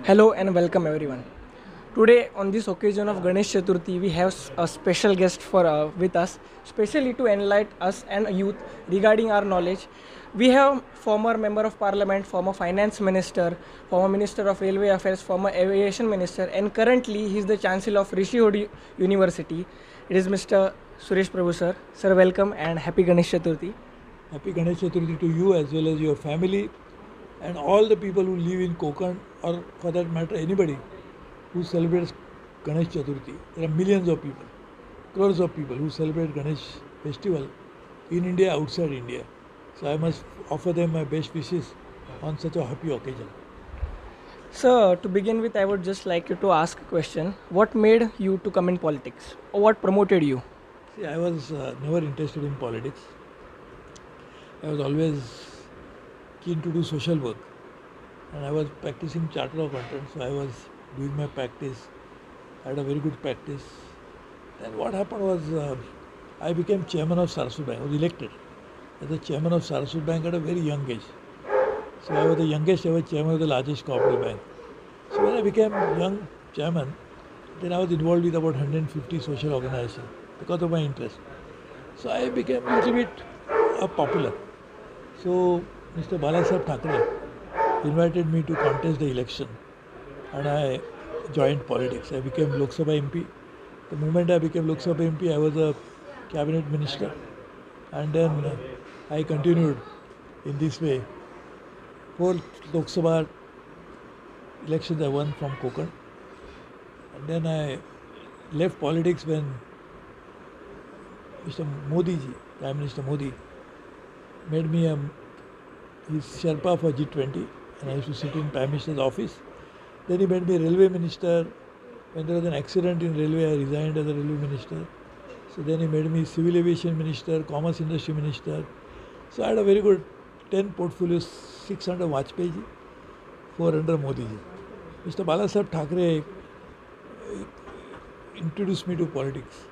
Hello and welcome everyone. Today on this occasion of Ganesh Chaturthi, we have a special guest for with us, specially to enlighten us and youth regarding our knowledge. We have former member of parliament, former finance minister, former minister of railway affairs, former aviation minister, and currently he is the chancellor of Rishi University. It is Mr. Suresh Prabhu sir. Sir, welcome and happy Ganesh Chaturthi. Happy Ganesh Chaturthi to you as well as your family and all the people who live in Konkan, or for that matter anybody who celebrates Ganesh Chaturthi. There are millions of people, crores of people who celebrate Ganesh festival in India, outside India. So I must offer them my best wishes on such a happy occasion. Sir, to begin with, I would just like you to ask a question. What made you to come in politics, or what promoted you? See, I was never interested in politics. I was always keen to do social work, and I was practicing chartered accountant, so I was doing my practice. I had a very good practice. Then what happened was I became chairman of Saraswat Bank. I was elected as the chairman of Saraswat Bank at a very young age. So I was the youngest ever chairman of the largest cooperative bank. So when I became young chairman, then I was involved with about 150 social organizations because of my interest. So I became a little bit popular. So Mr. Balasaheb Thackeray invited me to contest the election, and I joined politics. I became Lok Sabha MP. The moment I became Lok Sabha MP, I was a cabinet minister, and then I continued in this way. 4 Lok Sabha elections I won from Konkan, and then I left politics when Mr. Modi ji, Prime Minister Modi, made me his Sherpa for G20, and I used to sit in Prime Minister's office. Then he made me railway minister. When there was an accident in railway, I resigned as a railway minister. So then he made me civil aviation minister, commerce industry minister. So I had a very good 10 portfolios, 6 under Vajpayee ji, 4 under Modi ji. Mr. Balasaheb Thackeray introduced me to politics,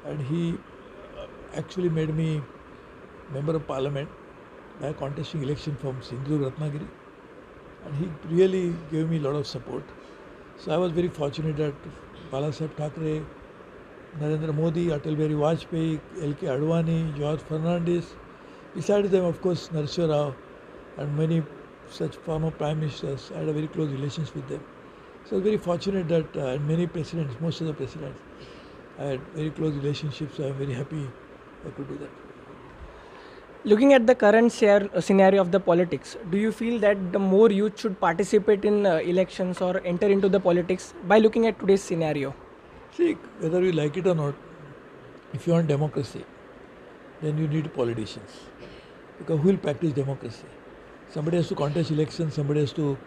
and he actually made me member of parliament by contesting election from Sindhu Ratnagiri, and he really gave me a lot of support. So I was very fortunate that Balasaheb Thackeray, Narendra Modi, Atal Bihari Vajpayee, L.K. Advani, George Fernandez, besides them of course Narsingh Rao and many such former prime ministers, I had a very close relations with them. So I was very fortunate that and many presidents, most of the presidents, I had very close relationships, so I am very happy I could do that. Looking at the current scenario of the politics, do you feel that the more youth should participate in elections or enter into the politics by looking at today's scenario? See, whether you like it or not, if you want democracy, then you need politicians. Because who will practice democracy? Somebody has to contest elections, somebody has to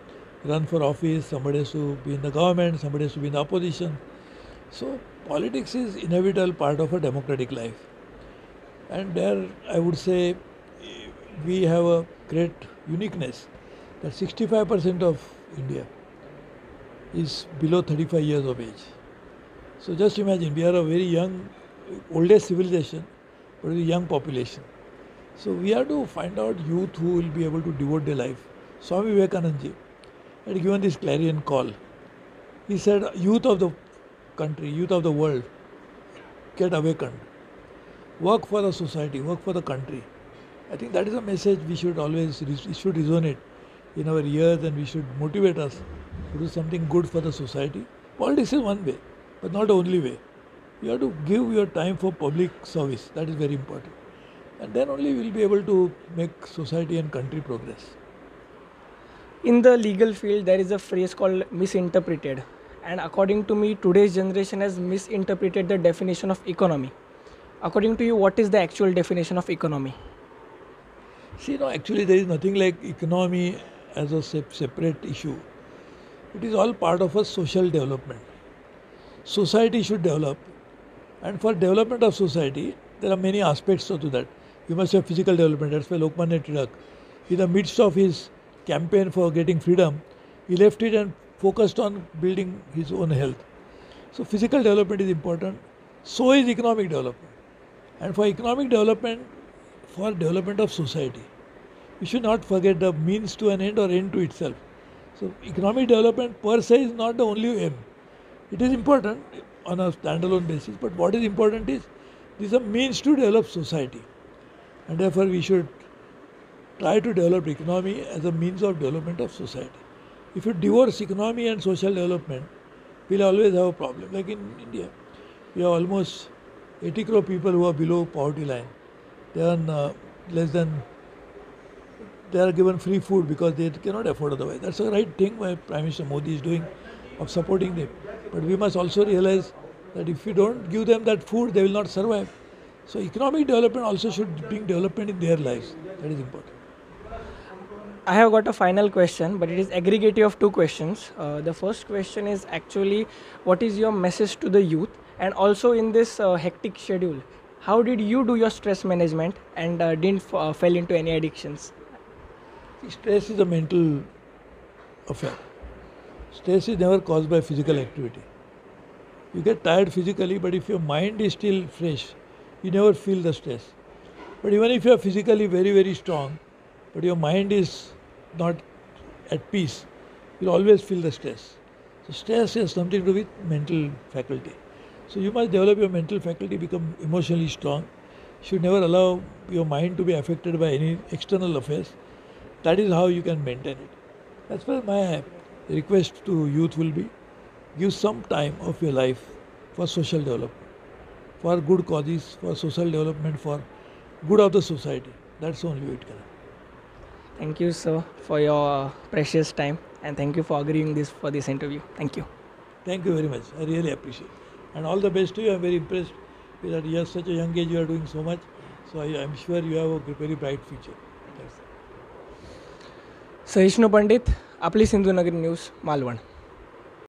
run for office, somebody has to be in the government, somebody has to be in the opposition. So politics is inevitable part of a democratic life. And there I would say we have a great uniqueness that 65% of India is below 35 years of age. So just imagine, we are a very young, oldest civilization, but with a young population. So we have to find out youth who will be able to devote their life. Swami Vivekananda ji had given this clarion call. He said, youth of the country, youth of the world, get awakened. Work for the society, work for the country. I think that is a message we should always, it should resonate in our ears, and we should motivate us to do something good for the society. Politics is one way, but not the only way. You have to give your time for public service. That is very important. And then only we will be able to make society and country progress. In the legal field, there is a phrase called misinterpreted. And according to me, today's generation has misinterpreted the definition of economy. According to you, what is the actual definition of economy? See, no, actually there is nothing like economy as a separate issue. It is all part of a social development. Society should develop, and for development of society, there are many aspects to that. You must have physical development. That's why Lokmanya Tilak, in the midst of his campaign for getting freedom, he left it and focused on building his own health. So physical development is important. So is economic development. And for economic development, for development of society, we should not forget the means to an end or end to itself. So economic development per se is not the only aim. It is important on a standalone basis, but what is important is these are means to develop society, and therefore we should try to develop economy as a means of development of society. If you divorce economy and social development, we'll always have a problem. Like in India, we have almost 80 crore people who are below poverty line. They earn less than, they are given free food because they cannot afford otherwise. That's the right thing my Prime Minister Modi is doing of supporting them. But we must also realize that if we don't give them that food, they will not survive. So economic development also should bring development in their lives. That is important. I have got a final question, but it is aggregative of two questions. The first question is actually, what is your message to the youth? And also in this hectic schedule, how did you do your stress management and didn't fall into any addictions? Stress is a mental affair. Stress is never caused by physical activity. You get tired physically, but if your mind is still fresh, you never feel the stress. But even if you are physically very, very strong, but your mind is not at peace, you'll always feel the stress. So stress has something to do with mental faculty. So you must develop your mental faculty, become emotionally strong. You should never allow your mind to be affected by any external affairs. That is how you can maintain it. That's why my request to youth will be, give some time of your life for social development, for good causes, for social development, for good of the society. That's the only way it can happen. Thank you, sir, for your precious time, and thank you for agreeing this for this interview. Thank you. Thank you very much. I really appreciate it. And all the best to you. I'm very impressed with that you are such a young age, you are doing so much. So I'm sure you have a very bright future. Thanks. सहिष्णू पंडित, आपली सिंधुनगरी news, Malvan.